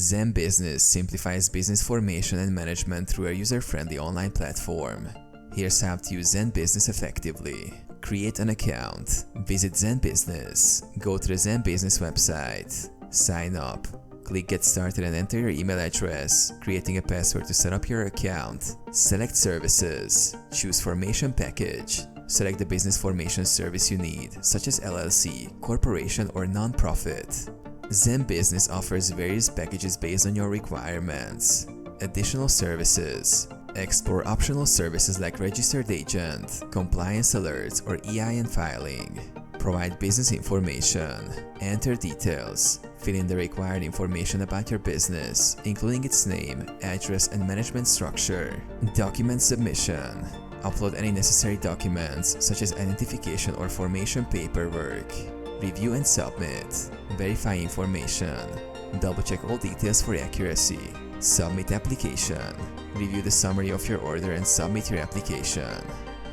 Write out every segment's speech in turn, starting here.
ZenBusiness simplifies business formation and management through a user-friendly online platform. Here's how to use ZenBusiness effectively. Create an account. Visit ZenBusiness. Go to the ZenBusiness website. Sign up. Click Get Started and enter your email address, creating a password to set up your account. Select Services. Choose Formation Package. Select the business formation service you need, such as LLC, corporation, or non-profit. ZenBusiness offers various packages based on your requirements. Additional services. Explore optional services like Registered Agent, Compliance Alerts, or EIN filing. Provide business information. Enter details. Fill in the required information about your business, including its name, address, and management structure. Document submission. Upload any necessary documents, such as identification or formation paperwork. Review and submit. Verify information. Double-check all details for accuracy. Submit application. Review the summary of your order and submit your application.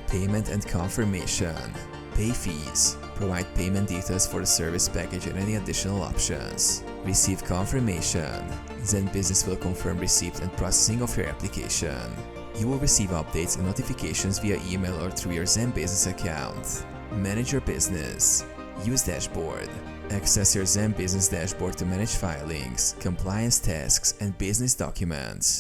Payment and confirmation. Pay fees. Provide payment details for the service package and any additional options. Receive confirmation. ZenBusiness will confirm receipt and processing of your application. You will receive updates and notifications via email or through your ZenBusiness account. Manage your business. Use Dashboard. Access your ZenBusiness dashboard to manage filings, compliance tasks, and business documents.